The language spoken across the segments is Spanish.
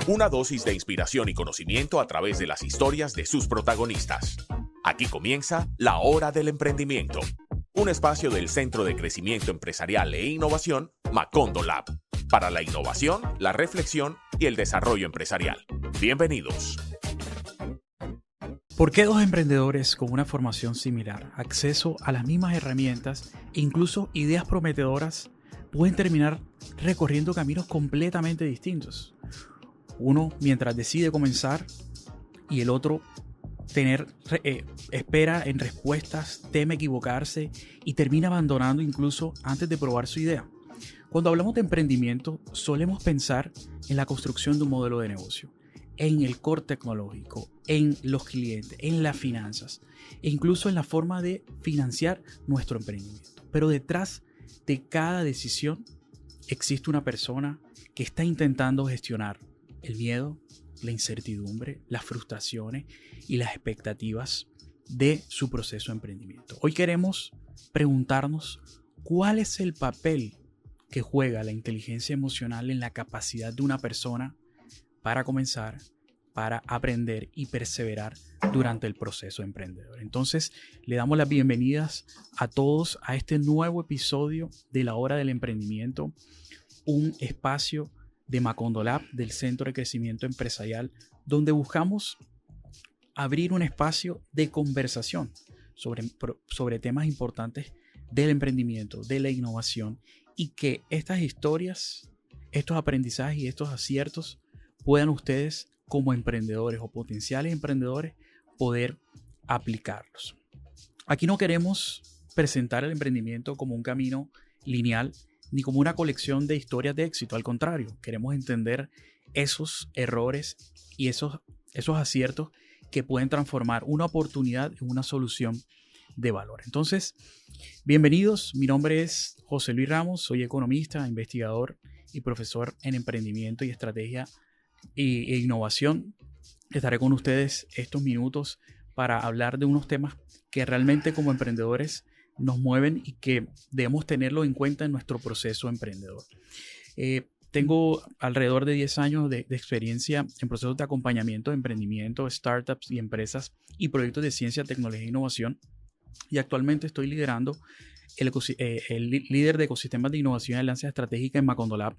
Una dosis de inspiración y conocimiento a través de las historias de sus protagonistas. Aquí comienza La Hora del Emprendimiento, un espacio del Centro de Crecimiento Empresarial e Innovación Macondo Lab, para la innovación, la reflexión y el desarrollo empresarial. Bienvenidos. ¿Por qué dos emprendedores con una formación similar, acceso a las mismas herramientas e incluso ideas prometedoras pueden terminar recorriendo caminos completamente distintos? Uno mientras decide comenzar y el otro espera en respuestas, teme equivocarse y termina abandonando incluso antes de probar su idea. Cuando hablamos de emprendimiento, solemos pensar en la construcción de un modelo de negocio, en el core tecnológico, en los clientes, en las finanzas e incluso en la forma de financiar nuestro emprendimiento. Pero detrás de cada decisión existe una persona que está intentando gestionar el miedo, la incertidumbre, las frustraciones y las expectativas de su proceso de emprendimiento. Hoy queremos preguntarnos cuál es el papel que juega la inteligencia emocional en la capacidad de una persona para comenzar, para aprender y perseverar durante el proceso emprendedor. Entonces, le damos las bienvenidas a todos a este nuevo episodio de La Hora del Emprendimiento, un espacio de Macondo Lab, del Centro de Crecimiento Empresarial, donde buscamos abrir un espacio de conversación sobre temas importantes del emprendimiento, de la innovación, y que estas historias, estos aprendizajes y estos aciertos puedan ustedes como emprendedores o potenciales emprendedores poder aplicarlos. Aquí no queremos presentar el emprendimiento como un camino lineal ni como una colección de historias de éxito. Al contrario, queremos entender esos errores y esos aciertos que pueden transformar una oportunidad en una solución de valor. Entonces, bienvenidos. Mi nombre es José Luis Ramos, soy economista, investigador y profesor en emprendimiento y estrategia e innovación. Estaré con ustedes estos minutos para hablar de unos temas que realmente como emprendedores nos mueven y que debemos tenerlo en cuenta en nuestro proceso emprendedor. Tengo alrededor de 10 años de experiencia en procesos de acompañamiento de emprendimiento, startups y empresas y proyectos de ciencia, tecnología e innovación. Y actualmente estoy liderando el líder de ecosistemas de innovación y alianza estratégica en Macondo Lab.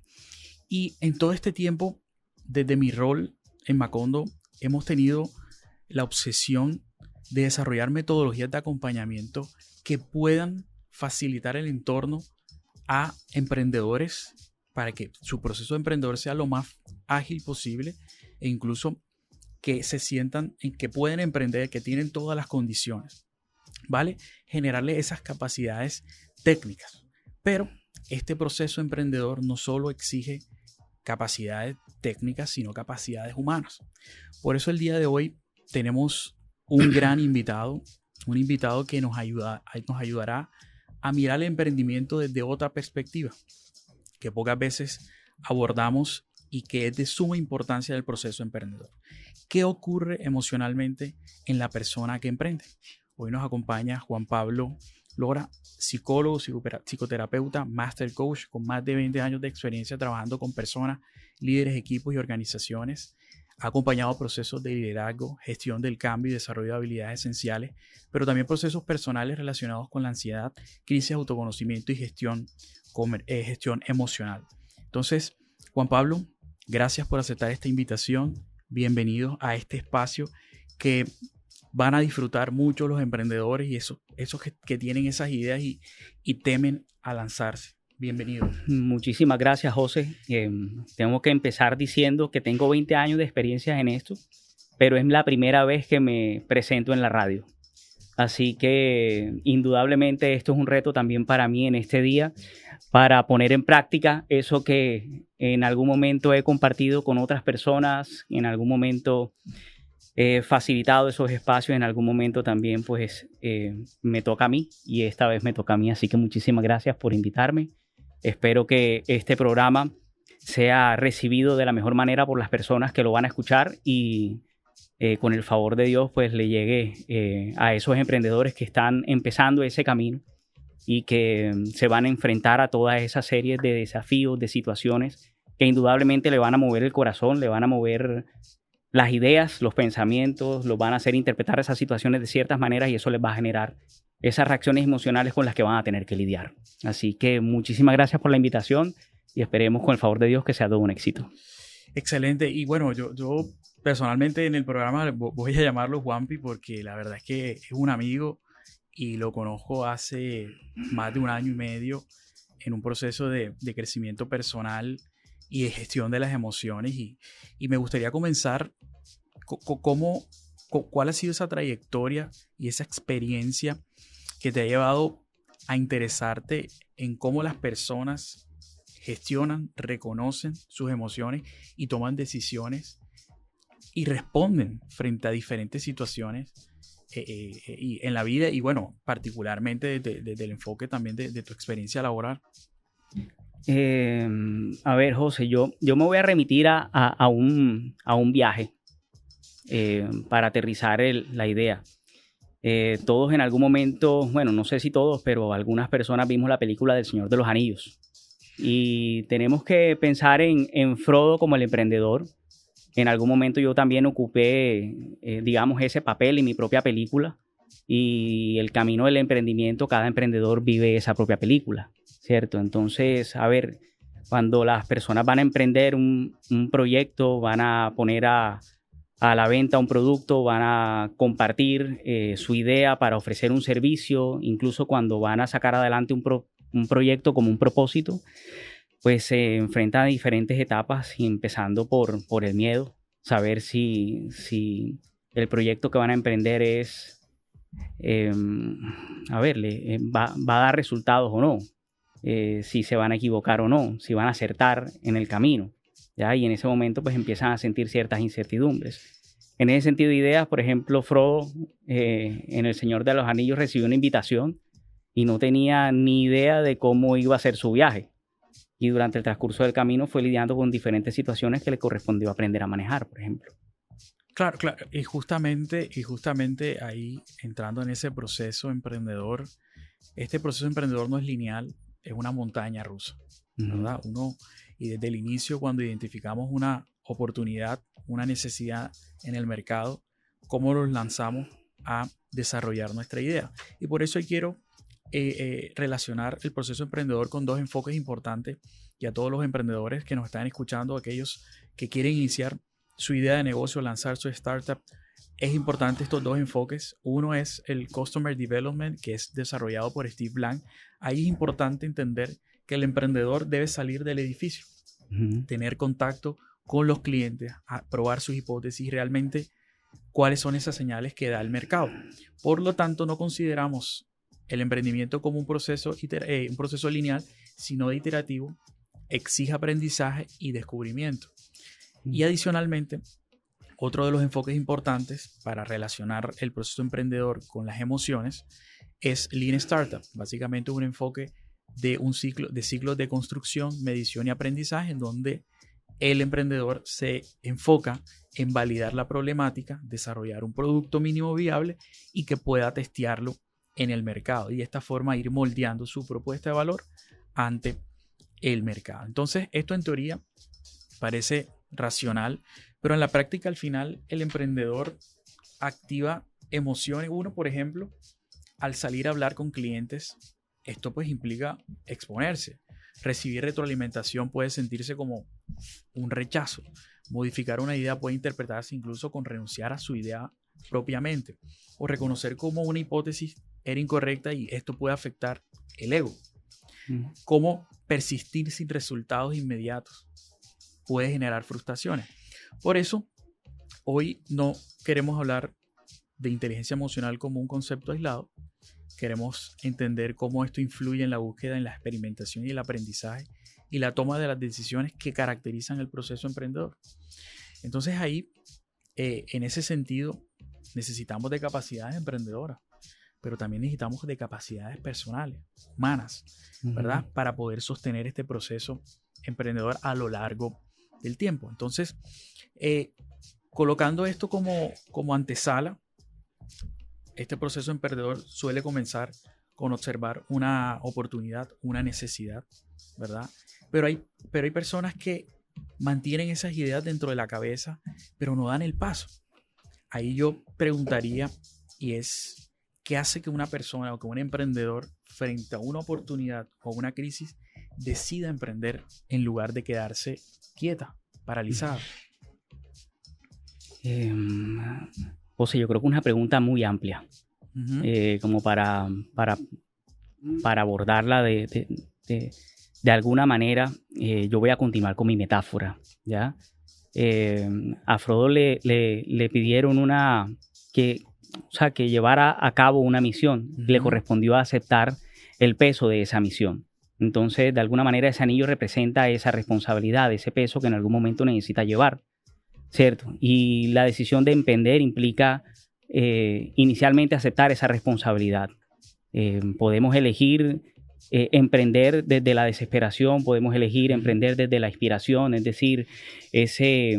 Y en todo este tiempo, desde mi rol en Macondo, hemos tenido la obsesión de desarrollar metodologías de acompañamiento que puedan facilitar el entorno a emprendedores para que su proceso de emprendedor sea lo más ágil posible e incluso que se sientan en que pueden emprender, que tienen todas las condiciones, ¿vale? Generarle esas capacidades técnicas. Pero este proceso emprendedor no solo exige capacidades técnicas, sino capacidades humanas. Por eso el día de hoy tenemos un gran invitado, un invitado que nos ayudará a mirar el emprendimiento desde otra perspectiva, que pocas veces abordamos y que es de suma importancia del proceso emprendedor. ¿Qué ocurre emocionalmente en la persona que emprende? Hoy nos acompaña Juan Pablo Lora, psicólogo, psicoterapeuta, master coach con más de 20 años de experiencia trabajando con personas, líderes, equipos y organizaciones. Ha acompañado procesos de liderazgo, gestión del cambio y desarrollo de habilidades esenciales, pero también procesos personales relacionados con la ansiedad, crisis de autoconocimiento y gestión emocional. Entonces, Juan Pablo, gracias por aceptar esta invitación. Bienvenidos a este espacio que van a disfrutar mucho los emprendedores y esos que tienen esas ideas y temen a lanzarse. Bienvenido. Muchísimas gracias, José. Tengo que empezar diciendo que tengo 20 años de experiencia en esto, pero es la primera vez que me presento en la radio. Así que indudablemente esto es un reto también para mí en este día, para poner en práctica eso que en algún momento he compartido con otras personas, en algún momento he facilitado esos espacios, en algún momento también pues me toca a mí y esta vez me toca a mí. Así que muchísimas gracias por invitarme. Espero que este programa sea recibido de la mejor manera por las personas que lo van a escuchar y con el favor de Dios pues le llegue a esos emprendedores que están empezando ese camino y que se van a enfrentar a toda esa serie de desafíos, de situaciones que indudablemente le van a mover el corazón, le van a mover las ideas, los pensamientos, los van a hacer interpretar esas situaciones de ciertas maneras y eso les va a generar esas reacciones emocionales con las que van a tener que lidiar. Así que muchísimas gracias por la invitación y esperemos con el favor de Dios que sea todo un éxito. Excelente. Y bueno, yo personalmente en el programa voy a llamarlo Juanpi porque la verdad es que es un amigo y lo conozco hace más de 1 año y medio en un proceso de crecimiento personal y de gestión de las emociones. Y me gustaría comenzar ¿cuál ha sido esa trayectoria y esa experiencia que te ha llevado a interesarte en cómo las personas gestionan, reconocen sus emociones y toman decisiones y responden frente a diferentes situaciones y en la vida y bueno, particularmente desde el enfoque también de tu experiencia laboral? A ver, José, yo me voy a remitir a un viaje para aterrizar la idea. Todos en algún momento, bueno, no sé si todos, pero algunas personas vimos la película del Señor de los Anillos. Y tenemos que pensar en Frodo como el emprendedor. En algún momento yo también ocupé, digamos, ese papel en mi propia película. Y el camino del emprendimiento, cada emprendedor vive esa propia película, ¿cierto? Entonces, a ver, cuando las personas van a emprender un proyecto, van a poner a la venta un producto, van a compartir su idea para ofrecer un servicio, incluso cuando van a sacar adelante un proyecto como un propósito, pues se enfrentan a diferentes etapas, y empezando por el miedo, saber si el proyecto que van a emprender es, va a dar resultados o no, si se van a equivocar o no, si van a acertar en el camino, ¿ya? Y en ese momento pues empiezan a sentir ciertas incertidumbres. En ese sentido de ideas, por ejemplo, Frodo en El Señor de los Anillos recibió una invitación y no tenía ni idea de cómo iba a ser su viaje. Y durante el transcurso del camino fue lidiando con diferentes situaciones que le correspondió aprender a manejar, por ejemplo. Claro, claro. Y justamente ahí, entrando en ese proceso emprendedor, este proceso emprendedor no es lineal, es una montaña rusa, ¿verdad? Y desde el inicio, cuando identificamos una oportunidad, una necesidad en el mercado, cómo nos lanzamos a desarrollar nuestra idea. Y por eso quiero relacionar el proceso emprendedor con 2 enfoques importantes, y a todos los emprendedores que nos están escuchando, aquellos que quieren iniciar su idea de negocio, lanzar su startup, es importante estos 2 enfoques. Uno es el Customer Development, que es desarrollado por Steve Blank. Ahí es importante entender que el emprendedor debe salir del edificio, tener contacto con los clientes, a probar sus hipótesis, realmente cuáles son esas señales que da el mercado. Por lo tanto, no consideramos el emprendimiento como un proceso lineal, sino de iterativo, exige aprendizaje y descubrimiento. Y adicionalmente, otro de los enfoques importantes para relacionar el proceso emprendedor con las emociones es Lean Startup. Básicamente un enfoque de ciclos de construcción, medición y aprendizaje, en donde el emprendedor se enfoca en validar la problemática, desarrollar un producto mínimo viable y que pueda testearlo en el mercado, y de esta forma ir moldeando su propuesta de valor ante el mercado. Entonces, esto en teoría parece racional, pero en la práctica al final el emprendedor activa emociones. Uno, por ejemplo, al salir a hablar con clientes, esto pues implica exponerse. Recibir retroalimentación puede sentirse como un rechazo. Modificar una idea puede interpretarse incluso con renunciar a su idea propiamente, o reconocer cómo una hipótesis era incorrecta, y esto puede afectar el ego. Cómo persistir sin resultados inmediatos puede generar frustraciones. Por eso, hoy no queremos hablar de inteligencia emocional como un concepto aislado. Queremos entender cómo esto influye en la búsqueda, en la experimentación y el aprendizaje y la toma de las decisiones que caracterizan el proceso emprendedor. Entonces ahí, en ese sentido, necesitamos de capacidades emprendedoras, pero también necesitamos de capacidades personales, humanas, ¿verdad? Para poder sostener este proceso emprendedor a lo largo del tiempo. Entonces, colocando esto como antesala, este proceso emprendedor suele comenzar con observar una oportunidad, una necesidad, ¿verdad? Pero hay personas que mantienen esas ideas dentro de la cabeza, pero no dan el paso. Ahí yo preguntaría, y es, ¿qué hace que una persona o que un emprendedor frente a una oportunidad o una crisis decida emprender en lugar de quedarse quieta, paralizada? José, yo creo que es una pregunta muy amplia, como para abordarla de alguna manera. Yo voy a continuar con mi metáfora, ¿ya? A Frodo le pidieron que llevara a cabo una misión. Le correspondió aceptar el peso de esa misión. Entonces, de alguna manera, ese anillo representa esa responsabilidad, ese peso que en algún momento necesita llevar, ¿cierto? Y la decisión de emprender implica inicialmente aceptar esa responsabilidad. Podemos elegir emprender desde la desesperación, podemos elegir emprender desde la inspiración, es decir, ese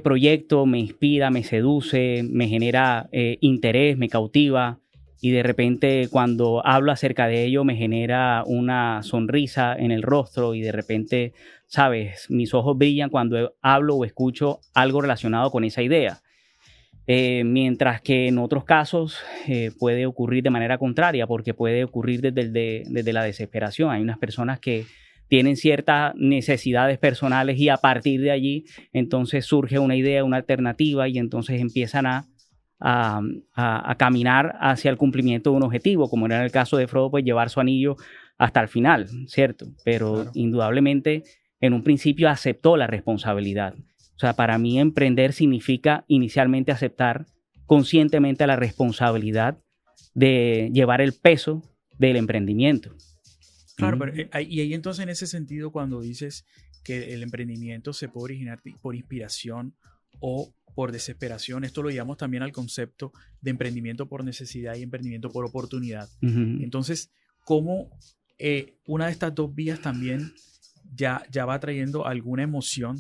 proyecto me inspira, me seduce, me genera interés, me cautiva, y de repente cuando hablo acerca de ello me genera una sonrisa en el rostro, y de repente, sabes, mis ojos brillan cuando hablo o escucho algo relacionado con esa idea. Mientras que en otros casos puede ocurrir de manera contraria, porque puede ocurrir desde la desesperación. Hay unas personas que tienen ciertas necesidades personales y a partir de allí entonces surge una idea, una alternativa, y entonces empiezan a caminar hacia el cumplimiento de un objetivo, como era en el caso de Frodo, pues llevar su anillo hasta el final, ¿cierto? Pero claro, indudablemente en un principio aceptó la responsabilidad. O sea, para mí emprender significa inicialmente aceptar conscientemente la responsabilidad de llevar el peso del emprendimiento. Claro, pero y ahí entonces en ese sentido, cuando dices que el emprendimiento se puede originar por inspiración o por desesperación, esto lo llamamos también al concepto de emprendimiento por necesidad y emprendimiento por oportunidad. Entonces, ¿cómo una de estas dos vías también ya va trayendo alguna emoción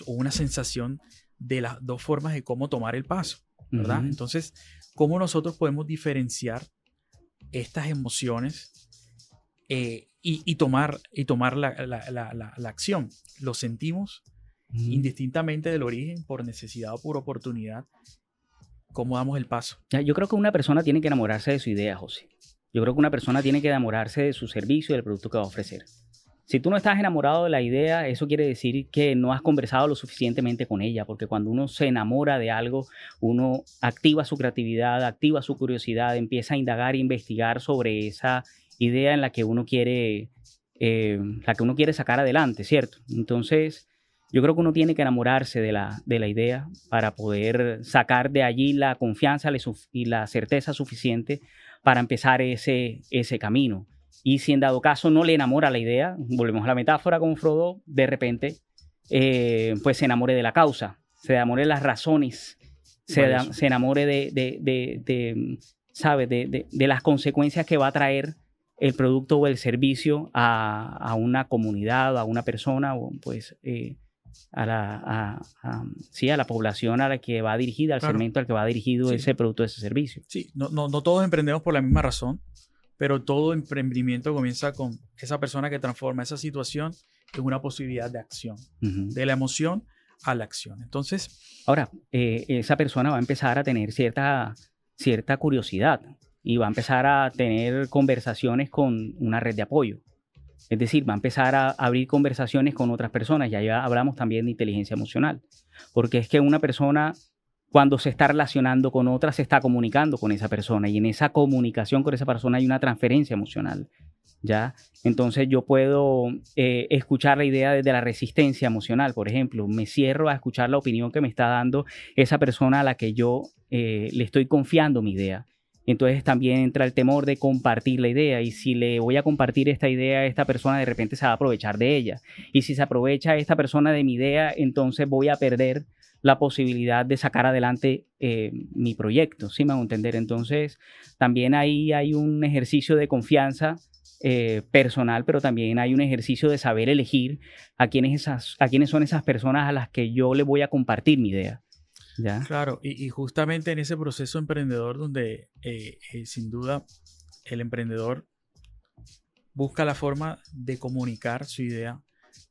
o una sensación de las dos formas de cómo tomar el paso, ¿verdad? Entonces, ¿cómo nosotros podemos diferenciar estas emociones y tomar la acción? ¿Lo sentimos indistintamente del origen, por necesidad o por oportunidad? ¿Cómo damos el paso? Yo creo que una persona tiene que enamorarse de su idea, José. Yo creo que una persona tiene que enamorarse de su servicio y del producto que va a ofrecer. Si tú no estás enamorado de la idea, eso quiere decir que no has conversado lo suficientemente con ella, porque cuando uno se enamora de algo, uno activa su creatividad, activa su curiosidad, empieza a indagar e investigar sobre esa idea en la que uno quiere sacar adelante, ¿cierto? Entonces, yo creo que uno tiene que enamorarse de la idea para poder sacar de allí la confianza y la certeza suficiente para empezar ese camino. Y si en dado caso no le enamora la idea, volvemos a la metáfora con Frodo, de repente pues se enamore de la causa, se enamore de las razones, se enamore de las consecuencias que va a traer el producto o el servicio a una comunidad, a una persona, o pues a la población a la que va dirigida, al segmento al que va dirigido ese producto, ese servicio. Sí, no todos emprendemos por la misma razón, pero todo emprendimiento comienza con esa persona que transforma esa situación en una posibilidad de acción, de la emoción a la acción. Entonces, ahora, esa persona va a empezar a tener cierta curiosidad y va a empezar a tener conversaciones con una red de apoyo. Es decir, va a empezar a abrir conversaciones con otras personas. Ya hablamos también de inteligencia emocional, porque es que una persona, cuando se está relacionando con otra, se está comunicando con esa persona, y en esa comunicación con esa persona hay una transferencia emocional, ¿ya? Entonces yo puedo escuchar la idea desde la resistencia emocional, por ejemplo. Me cierro a escuchar la opinión que me está dando esa persona a la que yo le estoy confiando mi idea. Entonces también entra el temor de compartir la idea, y si le voy a compartir esta idea a esta persona, de repente se va a aprovechar de ella. Y si se aprovecha esta persona de mi idea, entonces voy a perder la posibilidad de sacar adelante mi proyecto, ¿sí me hago entender? Entonces también ahí hay un ejercicio de confianza personal, pero también hay un ejercicio de saber elegir a quiénes son esas personas a las que yo le voy a compartir mi idea. ¿Ya? Claro, y justamente en ese proceso emprendedor donde sin duda el emprendedor busca la forma de comunicar su idea,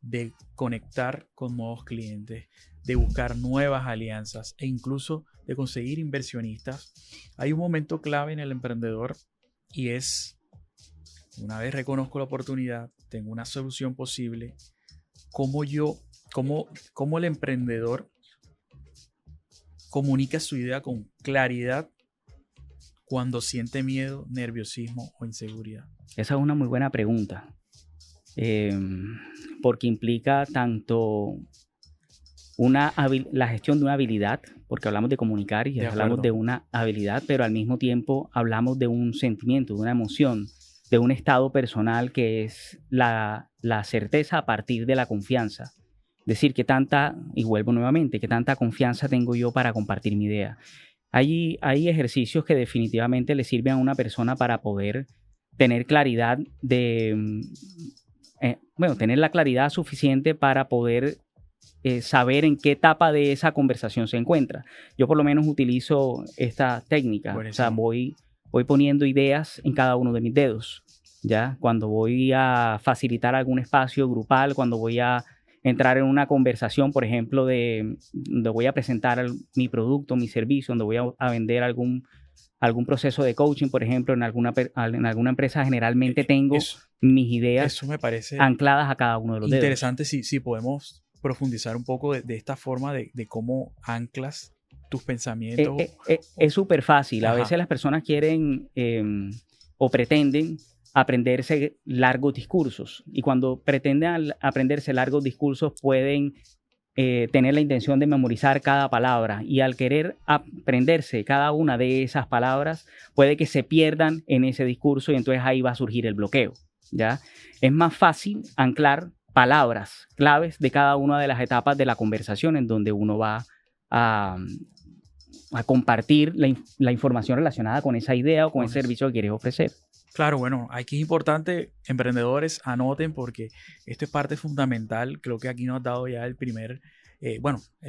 de conectar con nuevos clientes, de buscar nuevas alianzas e incluso de conseguir inversionistas. Hay un momento clave en el emprendedor y es, una vez reconozco la oportunidad, tengo una solución posible, cómo el emprendedor comunica su idea con claridad cuando siente miedo, nerviosismo o inseguridad. Esa es una muy buena pregunta, porque implica tanto la gestión de una habilidad, porque hablamos de comunicar y hablamos de una habilidad, pero al mismo tiempo hablamos de un sentimiento, de una emoción, de un estado personal que es la certeza a partir de la confianza. Es decir, y vuelvo nuevamente, qué tanta confianza tengo yo para compartir mi idea. Hay ejercicios que definitivamente le sirven a una persona para poder tener claridad tener la claridad suficiente para poder saber en qué etapa de esa conversación se encuentra. Yo por lo menos utilizo esta técnica. Buenísimo. O sea, voy poniendo ideas en cada uno de mis dedos, ¿ya? Cuando voy a facilitar algún espacio grupal, cuando voy a entrar en una conversación, por ejemplo, donde voy a presentar mi producto, mi servicio, donde voy a vender algún proceso de coaching, por ejemplo, en alguna empresa, generalmente tengo mis ideas me parece ancladas a cada uno de los dedos. Interesante si podemos profundizar un poco de esta forma de cómo anclas tus pensamientos. Es súper fácil. Ajá. A veces las personas quieren o pretenden aprenderse largos discursos, y cuando pretenden aprenderse largos discursos pueden tener la intención de memorizar cada palabra, y al querer aprenderse cada una de esas palabras puede que se pierdan en ese discurso, y entonces ahí va a surgir el bloqueo, ¿ya? Es más fácil anclar palabras claves de cada una de las etapas de la conversación en donde uno va a compartir la información relacionada con esa idea o con ese servicio que quieres ofrecer. Claro, bueno, aquí es importante, emprendedores, anoten, porque esto es parte fundamental. Creo que aquí nos has dado ya el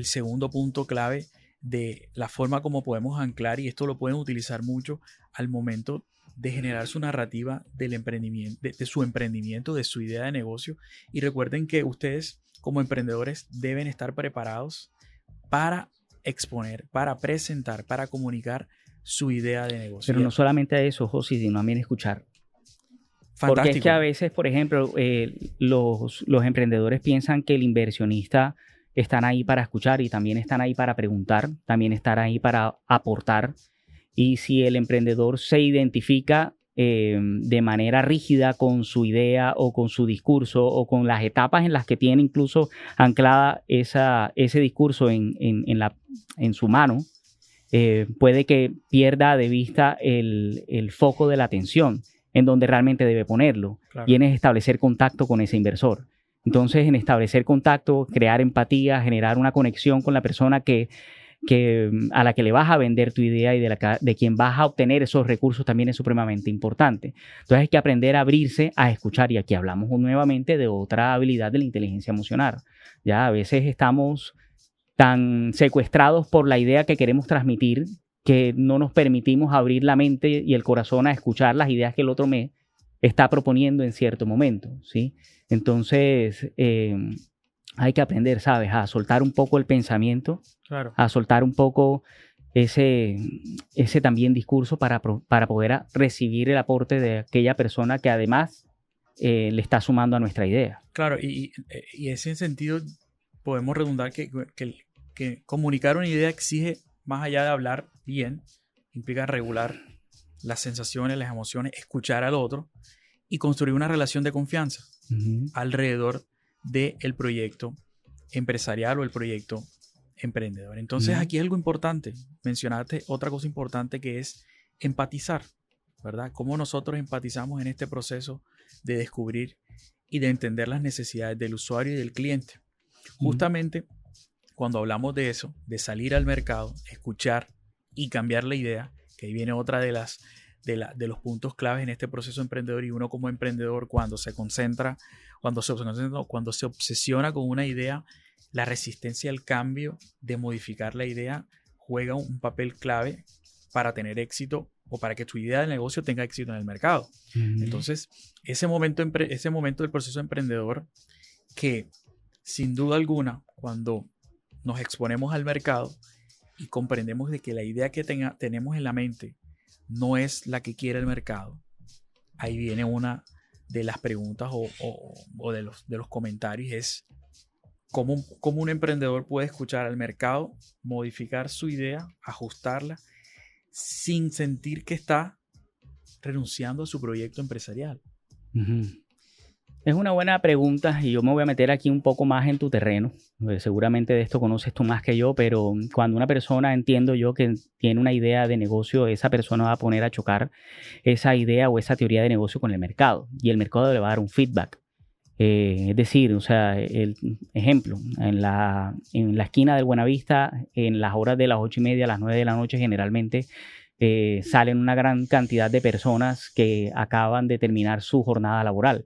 segundo punto clave de la forma como podemos anclar, y esto lo pueden utilizar mucho al momento de generar su narrativa del emprendimiento, de su emprendimiento, de su idea de negocio. Y recuerden que ustedes como emprendedores deben estar preparados para exponer, para presentar, para comunicar su idea de negocio. Pero no solamente a eso, José, sino también escuchar. Fantástico. Porque es que a veces, por ejemplo, los emprendedores piensan que el inversionista están ahí para escuchar, y también están ahí para preguntar, también están ahí para aportar. Y si el emprendedor se identifica de manera rígida con su idea o con su discurso o con las etapas en las que tiene incluso anclada ese discurso en su mano, puede que pierda de vista el foco de la atención en donde realmente debe ponerlo. Claro. Y en establecer contacto con ese inversor. Entonces, en establecer contacto, crear empatía, generar una conexión con la persona a la que le vas a vender tu idea y de quien vas a obtener esos recursos, también es supremamente importante. Entonces hay que aprender a abrirse, a escuchar, y aquí hablamos nuevamente de otra habilidad de la inteligencia emocional. Ya a veces estamos tan secuestrados por la idea que queremos transmitir que no nos permitimos abrir la mente y el corazón a escuchar las ideas que el otro me está proponiendo en cierto momento, ¿sí? Entonces hay que aprender, ¿sabes?, a soltar un poco el pensamiento, claro, a soltar un poco ese también discurso para poder recibir el aporte de aquella persona que además le está sumando a nuestra idea. Claro, y en ese sentido podemos redundar que comunicar una idea exige, más allá de hablar bien, implica regular las sensaciones, las emociones, escuchar al otro y construir una relación de confianza alrededor del proyecto empresarial o el proyecto emprendedor. Entonces aquí hay algo importante. Mencionaste otra cosa importante, que es empatizar, ¿verdad? Cómo nosotros empatizamos en este proceso de descubrir y de entender las necesidades del usuario y del cliente. Justamente cuando hablamos de eso, de salir al mercado, escuchar y cambiar la idea, que ahí viene otra de los puntos claves en este proceso emprendedor, y uno como emprendedor cuando se obsesiona con una idea, la resistencia al cambio, de modificar la idea, juega un papel clave para tener éxito o para que tu idea de negocio tenga éxito en el mercado. Entonces, ese momento del proceso emprendedor que sin duda alguna, cuando nos exponemos al mercado y comprendemos de que la idea que tenemos en la mente no es la que quiere el mercado, ahí viene una de las preguntas o de los comentarios, es cómo un emprendedor puede escuchar al mercado, modificar su idea, ajustarla, sin sentir que está renunciando a su proyecto empresarial. Uh-huh. Es una buena pregunta y yo me voy a meter aquí un poco más en tu terreno. Seguramente de esto conoces tú más que yo, pero cuando una persona, entiendo yo, que tiene una idea de negocio, esa persona va a poner a chocar esa idea o esa teoría de negocio con el mercado, y el mercado le va a dar un feedback. Es decir, o sea, el ejemplo, en la esquina del Buenavista, en las horas de las 8:30 a las 9 de la noche generalmente, salen una gran cantidad de personas que acaban de terminar su jornada laboral.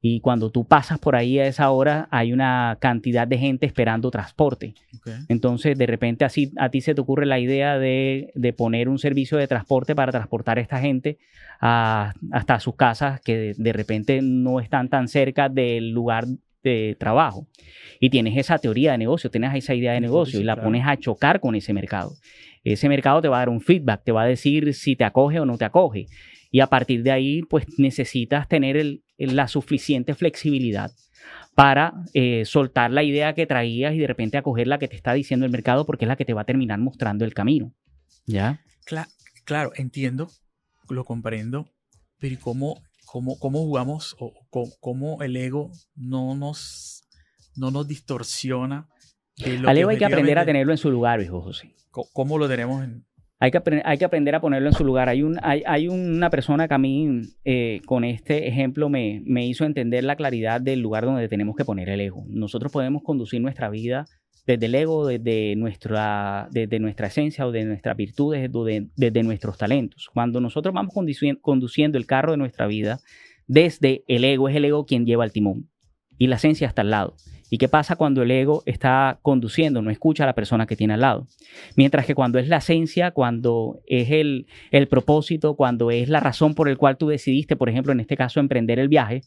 Y cuando tú pasas por ahí a esa hora, hay una cantidad de gente esperando transporte. Okay. Entonces, de repente, así a ti se te ocurre la idea de poner un servicio de transporte para transportar a esta gente hasta sus casas, que de repente no están tan cerca del lugar de trabajo. Y tienes esa teoría de negocio, tienes esa idea de negocio, y la pones a chocar con ese mercado. Ese mercado te va a dar un feedback, te va a decir si te acoge o no te acoge. Y a partir de ahí, pues necesitas tener la suficiente flexibilidad para soltar la idea que traías y de repente acoger la que te está diciendo el mercado, porque es la que te va a terminar mostrando el camino. ¿Ya? Claro, entiendo, lo comprendo, pero ¿cómo jugamos o cómo el ego no nos distorsiona? Al ego hay que aprender a tenerlo en su lugar, hijo José. ¿Cómo lo tenemos en...? Hay que aprender a ponerlo en su lugar. Hay una persona que a mí, con este ejemplo, me hizo entender la claridad del lugar donde tenemos que poner el ego. Nosotros podemos conducir nuestra vida desde el ego, desde nuestra esencia o de nuestras virtudes, desde nuestros talentos. Cuando nosotros vamos conduciendo el carro de nuestra vida, desde el ego, es el ego quien lleva el timón y la esencia está al lado. ¿Y qué pasa cuando el ego está conduciendo? No escucha a la persona que tiene al lado. Mientras que cuando es la esencia, cuando es el propósito, cuando es la razón por la cual tú decidiste, por ejemplo, en este caso, emprender el viaje,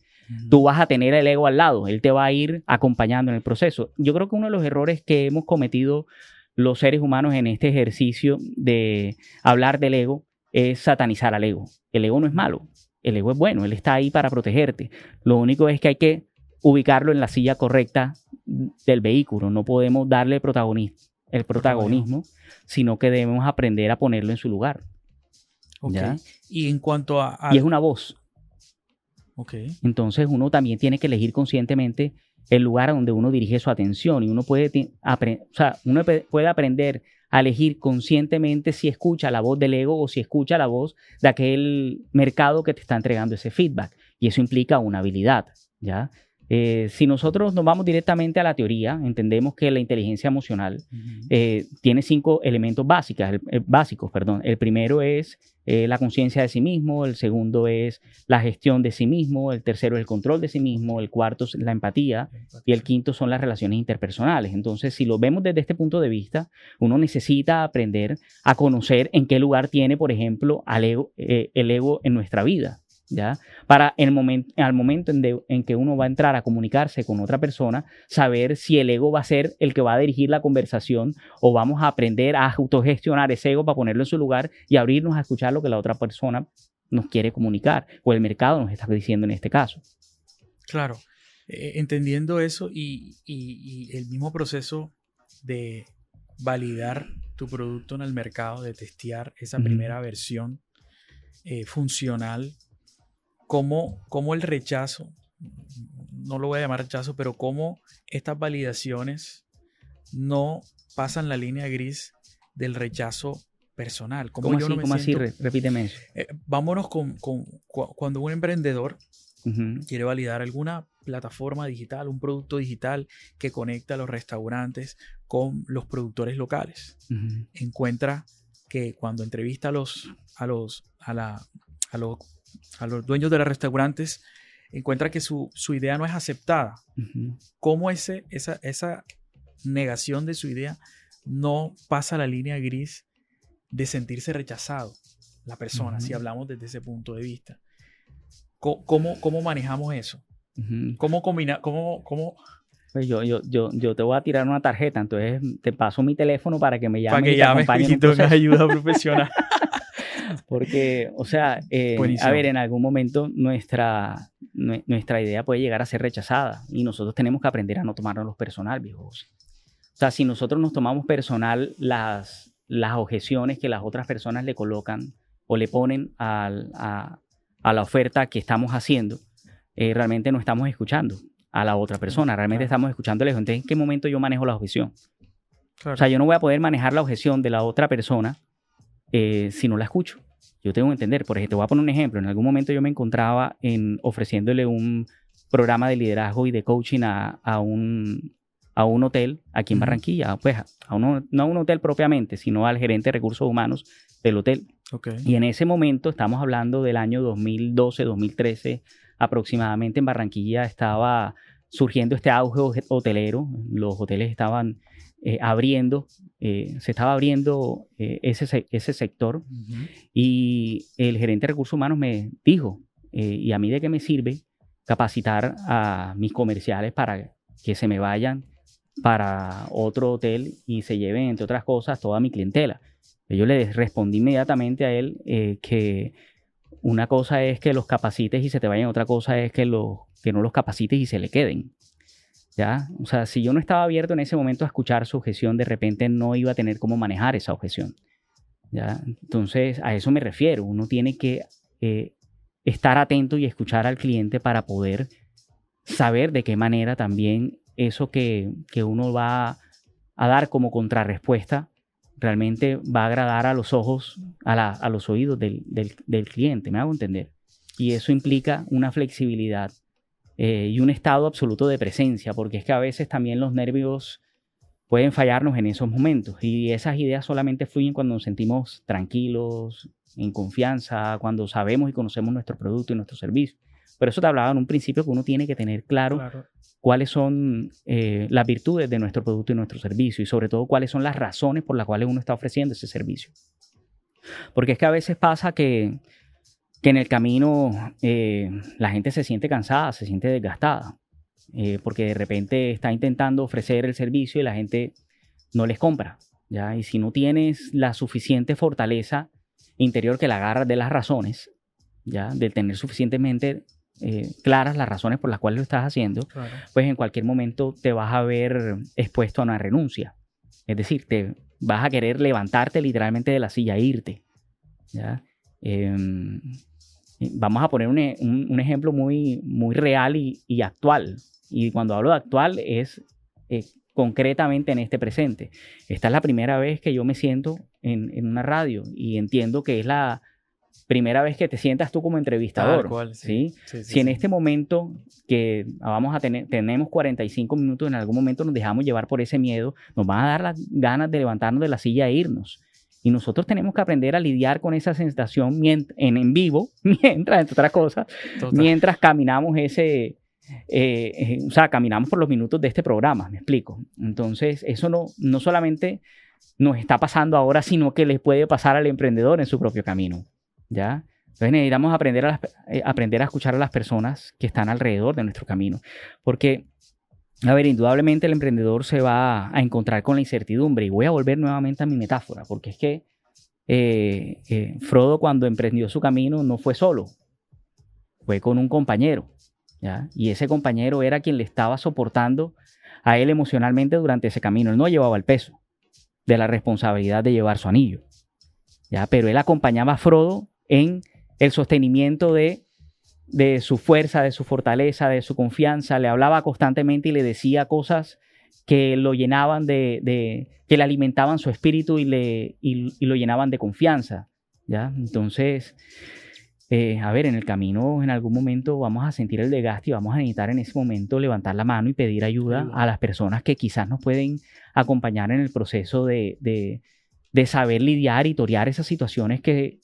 tú vas a tener el ego al lado. Él te va a ir acompañando en el proceso. Yo creo que uno de los errores que hemos cometido los seres humanos en este ejercicio de hablar del ego es satanizar al ego. El ego no es malo. El ego es bueno. Él está ahí para protegerte. Lo único es que hay que ubicarlo en la silla correcta del vehículo. No podemos darle el protagonismo, sino que debemos aprender a ponerlo en su lugar. Okay. ¿Ya? Y en cuanto a... Y es una voz. Okay. Entonces uno también tiene que elegir conscientemente el lugar a donde uno dirige su atención, y uno puede aprender a elegir conscientemente si escucha la voz del ego o si escucha la voz de aquel mercado que te está entregando ese feedback. Y eso implica una habilidad, ¿ya? Si nosotros nos vamos directamente a la teoría, entendemos que la inteligencia emocional tiene 5 elementos básicos. El primero es la conciencia de sí mismo, el segundo es la gestión de sí mismo, el tercero es el control de sí mismo, el cuarto es la empatía y el quinto son las relaciones interpersonales. Entonces, si lo vemos desde este punto de vista, uno necesita aprender a conocer en qué lugar tiene, por ejemplo, el ego en nuestra vida. ¿Ya? Para al momento en que uno va a entrar a comunicarse con otra persona, saber si el ego va a ser el que va a dirigir la conversación o vamos a aprender a autogestionar ese ego para ponerlo en su lugar y abrirnos a escuchar lo que la otra persona nos quiere comunicar o el mercado nos está diciendo en este caso. Claro, entendiendo eso y el mismo proceso de validar tu producto en el mercado, de testear esa primera versión funcional. Cómo el rechazo, no lo voy a llamar rechazo, pero cómo estas validaciones no pasan la línea gris del rechazo personal. ¿Cómo así? Repíteme eso. Vámonos cuando un emprendedor quiere validar alguna plataforma digital, un producto digital que conecta a los restaurantes con los productores locales. Encuentra que cuando entrevista a los dueños de los restaurantes, encuentra que su idea no es aceptada. ¿Cómo esa negación de su idea no pasa la línea gris de sentirse rechazado la persona, si hablamos desde ese punto de vista? ¿Cómo manejamos eso? ¿Cómo Pues yo te voy a tirar una tarjeta, entonces te paso mi teléfono para que me llames Para que y te llames acompañes en y un te hagas proceso. ayuda profesional. Porque, o sea, Buenísimo. a ver, en algún momento nuestra idea puede llegar a ser rechazada y nosotros tenemos que aprender a no tomarnos personal, viejo. O sea, si nosotros nos tomamos personal las objeciones que las otras personas le colocan o le ponen a la oferta que estamos haciendo, realmente no estamos escuchando a la otra persona, realmente estamos escuchándole. Entonces, ¿en qué momento yo manejo la objeción? Claro. O sea, yo no voy a poder manejar la objeción de la otra persona si no la escucho. Yo tengo que entender, por ejemplo, te voy a poner un ejemplo. En algún momento yo me encontraba ofreciéndole un programa de liderazgo y de coaching a un hotel aquí en Barranquilla, pues no a un hotel propiamente, sino al gerente de recursos humanos del hotel. Okay. Y en ese momento, estamos hablando del año 2012, 2013 aproximadamente, en Barranquilla estaba surgiendo este auge hotelero. Los hoteles estaban abriendo, se estaba abriendo ese sector. Uh-huh. Y el gerente de recursos humanos me dijo, ¿y a mí de qué me sirve capacitar a mis comerciales para que se me vayan para otro hotel y se lleven, entre otras cosas, toda mi clientela? Yo le respondí inmediatamente a él que una cosa es que los capacites y se te vayan, otra cosa es que no los capacites y se le queden. ¿Ya? O sea, si yo no estaba abierto en ese momento a escuchar su objeción, de repente no iba a tener cómo manejar esa objeción. ¿Ya? Entonces, a eso me refiero. Uno tiene que estar atento y escuchar al cliente para poder saber de qué manera también eso que uno va a dar como contrarrespuesta realmente va a agradar a los ojos, a los oídos del cliente. ¿Me hago entender? Y eso implica una flexibilidad y un estado absoluto de presencia, porque es que a veces también los nervios pueden fallarnos en esos momentos y esas ideas solamente fluyen cuando nos sentimos tranquilos, en confianza, cuando sabemos y conocemos nuestro producto y nuestro servicio. Pero eso te hablaba en un principio, que uno tiene que tener claro cuáles son las virtudes de nuestro producto y nuestro servicio, y sobre todo cuáles son las razones por las cuales uno está ofreciendo ese servicio. Porque es que a veces pasa que en el camino la gente se siente cansada, se siente desgastada, porque de repente está intentando ofrecer el servicio y la gente no les compra, ¿ya? Y si no tienes la suficiente fortaleza interior, que la agarras de las razones, ¿ya? De tener suficientemente claras las razones por las cuales lo estás haciendo, claro, pues en cualquier momento te vas a ver expuesto a una renuncia. Es decir, te vas a querer levantarte literalmente de la silla e irte, ¿ya? Vamos a poner un ejemplo muy, muy real y actual. Y cuando hablo de actual es concretamente en este presente. Esta es la primera vez que yo me siento en una radio y entiendo que es la primera vez que te sientas tú como entrevistador. Cual, ¿sí? Si en este momento que tenemos 45 minutos, en algún momento nos dejamos llevar por ese miedo, nos van a dar las ganas de levantarnos de la silla e irnos. Y nosotros tenemos que aprender a lidiar con esa sensación en vivo, mientras, entre otras cosas, mientras caminamos caminamos por los minutos de este programa, ¿me explico? Entonces, eso no solamente nos está pasando ahora, sino que les puede pasar al emprendedor en su propio camino, ¿ya? Entonces necesitamos aprender a escuchar a las personas que están alrededor de nuestro camino, porque, a ver, indudablemente el emprendedor se va a encontrar con la incertidumbre, y voy a volver nuevamente a mi metáfora, porque es que Frodo, cuando emprendió su camino, no fue solo, fue con un compañero, ¿ya? Y ese compañero era quien le estaba soportando a él emocionalmente durante ese camino. Él no llevaba el peso de la responsabilidad de llevar su anillo, ¿ya? Pero él acompañaba a Frodo en el sostenimiento de su fuerza, de su fortaleza, de su confianza. Le hablaba constantemente y le decía cosas que lo llenaban que le alimentaban su espíritu y lo llenaban de confianza, ¿ya? Entonces, a ver, en el camino en algún momento vamos a sentir el desgaste y vamos a necesitar en ese momento levantar la mano y pedir ayuda a las personas que quizás nos pueden acompañar en el proceso de saber lidiar y torear esas situaciones que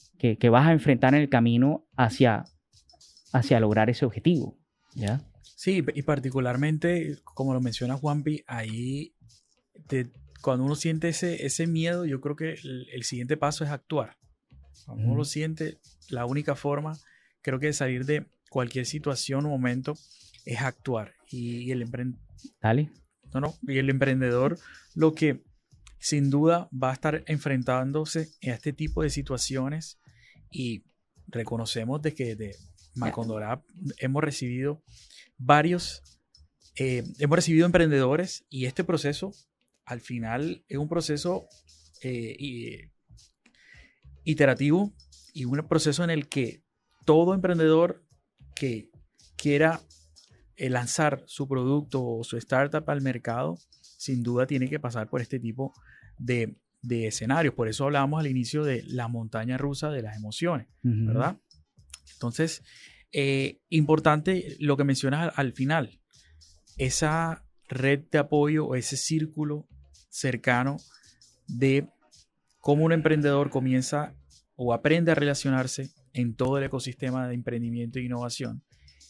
vas a enfrentar en el camino hacia lograr ese objetivo, ¿ya? Sí, y particularmente, como lo menciona Juanpi, ahí cuando uno siente ese miedo, yo creo que el siguiente paso es actuar. Cuando uno lo siente, la única forma, creo que de salir de cualquier situación o momento es actuar. Y el Dale. No. Y el emprendedor lo que sin duda va a estar enfrentándose a este tipo de situaciones, y reconocemos de que de Macondolab hemos recibido emprendedores, y este proceso al final es un proceso iterativo, y un proceso en el que todo emprendedor que quiera lanzar su producto o su startup al mercado, sin duda tiene que pasar por este tipo de escenarios. Por eso hablábamos al inicio de la montaña rusa de las emociones, ¿verdad? Entonces, importante lo que mencionas al final, esa red de apoyo o ese círculo cercano de cómo un emprendedor comienza o aprende a relacionarse en todo el ecosistema de emprendimiento e innovación.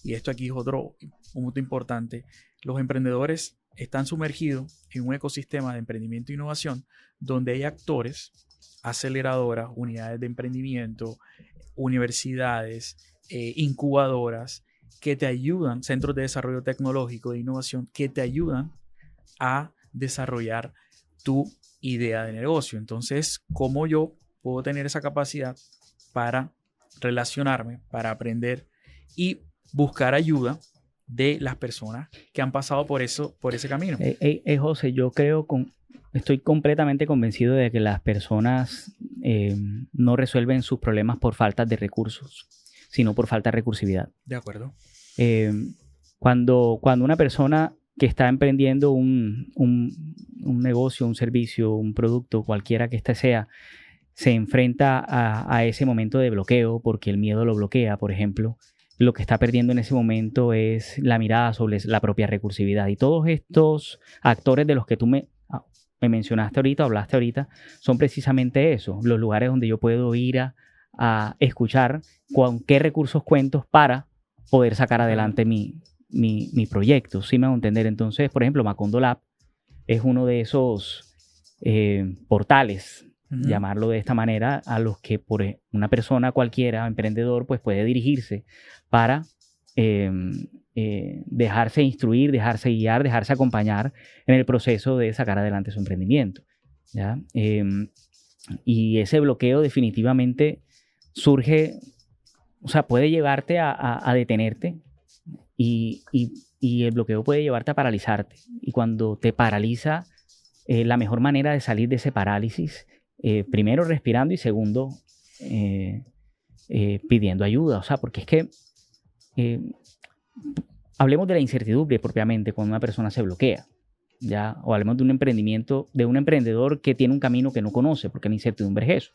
Y esto aquí es otro punto importante. Los emprendedores están sumergidos en un ecosistema de emprendimiento e innovación donde hay actores, aceleradoras, unidades de emprendimiento, universidades, incubadoras que te ayudan, centros de desarrollo tecnológico de innovación que te ayudan a desarrollar tu idea de negocio. Entonces, ¿cómo yo puedo tener esa capacidad para relacionarme, para aprender y buscar ayuda de las personas que han pasado por ese camino? José, yo estoy completamente convencido de que las personas no resuelven sus problemas por falta de recursos, sino por falta de recursividad. De acuerdo. Cuando una persona que está emprendiendo un negocio, un servicio, un producto, cualquiera que éste sea, se enfrenta a ese momento de bloqueo porque el miedo lo bloquea, por ejemplo, lo que está perdiendo en ese momento es la mirada sobre la propia recursividad. Y todos estos actores de los que tú me mencionaste ahorita, hablaste ahorita, son precisamente eso, los lugares donde yo puedo ir a escuchar con qué recursos cuento para poder sacar adelante mi proyecto. ¿Sí me hago entender? Entonces, por ejemplo, Macondolab es uno de esos portales, llamarlo de esta manera, a los que por una persona cualquiera, emprendedor, pues puede dirigirse para dejarse instruir, dejarse guiar, dejarse acompañar en el proceso de sacar adelante su emprendimiento, ¿ya? Y ese bloqueo definitivamente surge, o sea, puede llevarte a detenerte, y el bloqueo puede llevarte a paralizarte. Y cuando te paraliza, la mejor manera de salir de ese parálisis, primero respirando y segundo pidiendo ayuda. O sea, porque es que hablemos de la incertidumbre propiamente cuando una persona se bloquea, ¿ya? O hablemos de un emprendimiento, de un emprendedor que tiene un camino que no conoce, porque la incertidumbre es eso.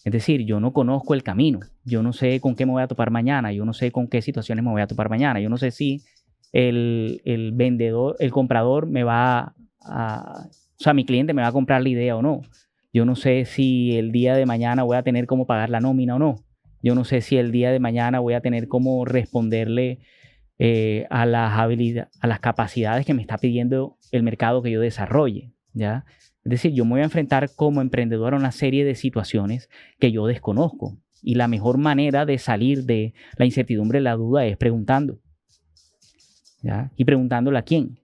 Es decir, yo no conozco el camino, yo no sé con qué me voy a topar mañana, yo no sé con qué situaciones me voy a topar mañana, yo no sé si el vendedor, el comprador me va o sea, mi cliente me va a comprar la idea o no. Yo no sé si el día de mañana voy a tener cómo pagar la nómina o no. Yo no sé si el día de mañana voy a tener cómo responderle a las capacidades que me está pidiendo el mercado que yo desarrolle, ¿ya? Es decir, yo me voy a enfrentar como emprendedor a una serie de situaciones que yo desconozco. Y la mejor manera de salir de la incertidumbre, la duda, es preguntando, ¿ya? Y preguntándole a quién.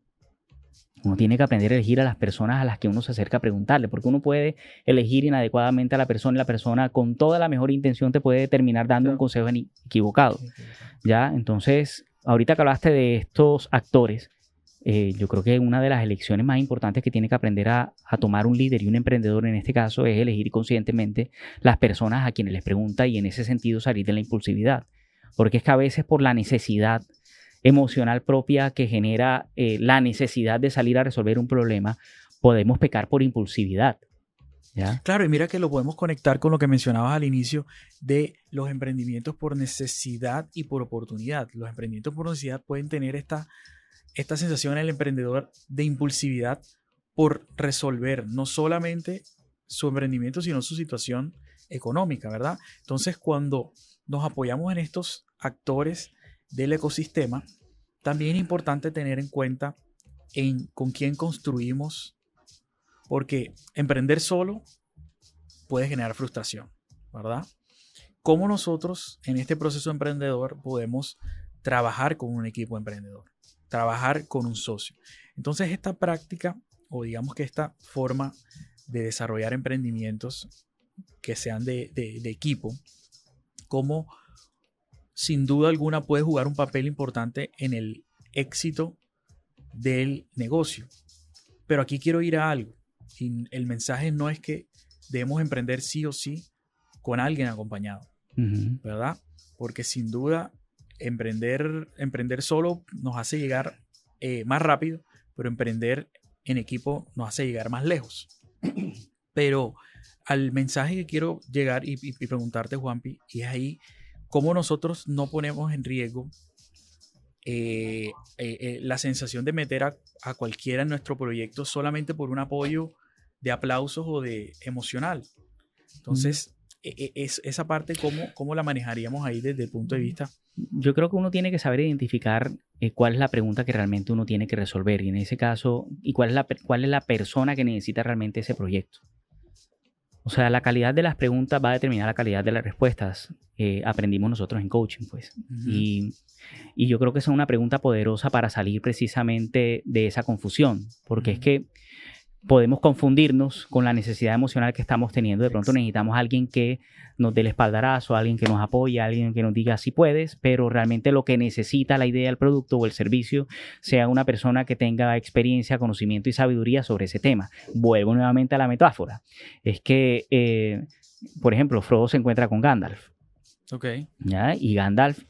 Uno tiene que aprender a elegir a las personas a las que uno se acerca a preguntarle, porque uno puede elegir inadecuadamente a la persona, y la persona con toda la mejor intención te puede terminar dando un consejo equivocado, ¿ya? Entonces, ahorita que hablaste de estos actores, yo creo que una de las elecciones más importantes que tiene que aprender a tomar un líder y un emprendedor en este caso es elegir conscientemente las personas a quienes les pregunta, y en ese sentido salir de la impulsividad, porque es que a veces por la necesidad emocional propia que genera la necesidad de salir a resolver un problema, podemos pecar por impulsividad, ¿ya? Claro, y mira que lo podemos conectar con lo que mencionabas al inicio de los emprendimientos por necesidad y por oportunidad. Los emprendimientos por necesidad pueden tener esta sensación en el emprendedor de impulsividad por resolver no solamente su emprendimiento, sino su situación económica, ¿verdad? Entonces, cuando nos apoyamos en estos actores del ecosistema, también es importante tener en cuenta con quién construimos, porque emprender solo puede generar frustración, ¿verdad? ¿Cómo nosotros en este proceso emprendedor podemos trabajar con un equipo emprendedor? Trabajar con un socio. Entonces esta práctica, o digamos que esta forma de desarrollar emprendimientos que sean de equipo, como sin duda alguna puede jugar un papel importante en el éxito del negocio. Pero aquí quiero ir a algo. Y el mensaje no es que debemos emprender sí o sí con alguien acompañado, ¿verdad? Porque sin duda emprender solo nos hace llegar más rápido, pero emprender en equipo nos hace llegar más lejos. Pero al mensaje que quiero llegar y preguntarte, Juanpi, y es ahí cómo nosotros no ponemos en riesgo la sensación de meter a cualquiera en nuestro proyecto solamente por un apoyo de aplausos o de emocional. Entonces, esa parte, ¿cómo la manejaríamos ahí desde el punto de vista? Yo creo que uno tiene que saber identificar cuál es la pregunta que realmente uno tiene que resolver, y en ese caso, y cuál es la persona que necesita realmente ese proyecto. O sea, la calidad de las preguntas va a determinar la calidad de las respuestas. Aprendimos nosotros en coaching, pues. Y yo creo que esa es una pregunta poderosa para salir precisamente de esa confusión, porque es que podemos confundirnos con la necesidad emocional que estamos teniendo. De pronto necesitamos a alguien que nos dé el espaldarazo, alguien que nos apoye, alguien que nos diga si puedes, pero realmente lo que necesita la idea del producto o el servicio sea una persona que tenga experiencia, conocimiento y sabiduría sobre ese tema. Vuelvo nuevamente a la metáfora. Es que, por ejemplo, Frodo se encuentra con Gandalf. Okay. ¿Ya? Y Gandalf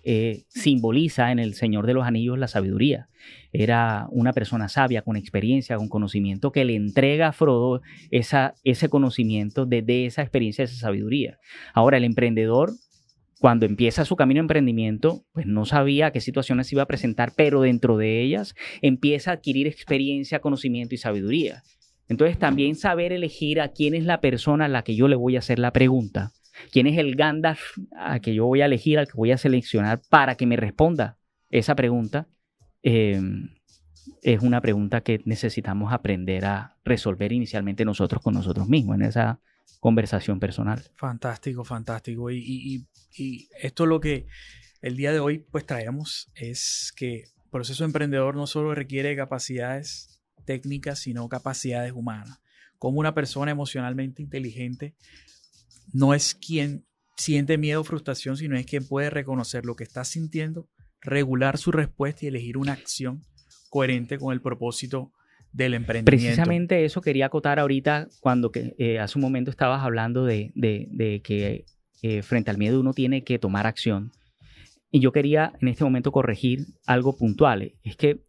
simboliza en El Señor de los Anillos la sabiduría. Era una persona sabia, con experiencia, con conocimiento, que le entrega a Frodo ese conocimiento de esa experiencia, esa sabiduría. Ahora, el emprendedor, cuando empieza su camino de emprendimiento, pues no sabía qué situaciones se iba a presentar, pero dentro de ellas empieza a adquirir experiencia, conocimiento y sabiduría. Entonces, también saber elegir a quién es la persona a la que yo le voy a hacer la pregunta. ¿Quién es el Gandalf a que yo voy a elegir, al que voy a seleccionar para que me responda esa pregunta? Es una pregunta que necesitamos aprender a resolver inicialmente nosotros con nosotros mismos en esa conversación personal. Fantástico, fantástico. Y esto es lo que el día de hoy pues traemos, es que el proceso emprendedor no solo requiere capacidades técnicas, sino capacidades humanas. Como una persona emocionalmente inteligente no es quien siente miedo o frustración, sino es quien puede reconocer lo que está sintiendo, regular su respuesta y elegir una acción coherente con el propósito del emprendimiento. Precisamente eso quería acotar ahorita cuando hace un momento estabas hablando de que frente al miedo uno tiene que tomar acción. Y yo quería en este momento corregir algo puntual. Es que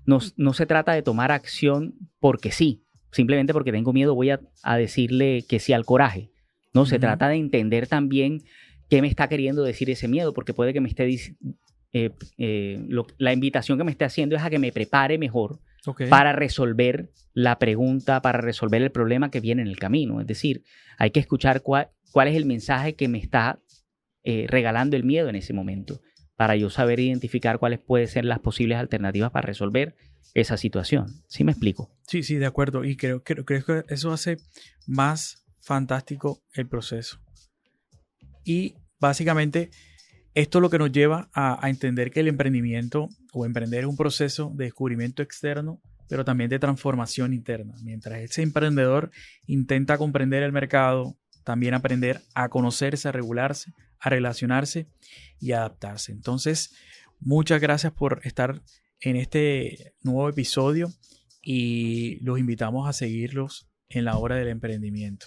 no se trata de tomar acción porque sí. Simplemente porque tengo miedo voy a decirle que sí al coraje. No, se trata de entender también qué me está queriendo decir ese miedo, porque puede que me esté la invitación que me esté haciendo es a que me prepare mejor para resolver la pregunta, para resolver el problema que viene en el camino. Es decir, hay que escuchar cuál es el mensaje que me está regalando el miedo en ese momento, para yo saber identificar cuáles pueden ser las posibles alternativas para resolver esa situación. ¿Sí me explico? Sí, de acuerdo. Y creo que eso hace más fantástico el proceso. Y básicamente esto es lo que nos lleva a entender que el emprendimiento o emprender es un proceso de descubrimiento externo, pero también de transformación interna. Mientras ese emprendedor intenta comprender el mercado, también aprender a conocerse, a regularse, a relacionarse y a adaptarse. Entonces, muchas gracias por estar en este nuevo episodio y los invitamos a seguirlos en la hora del emprendimiento.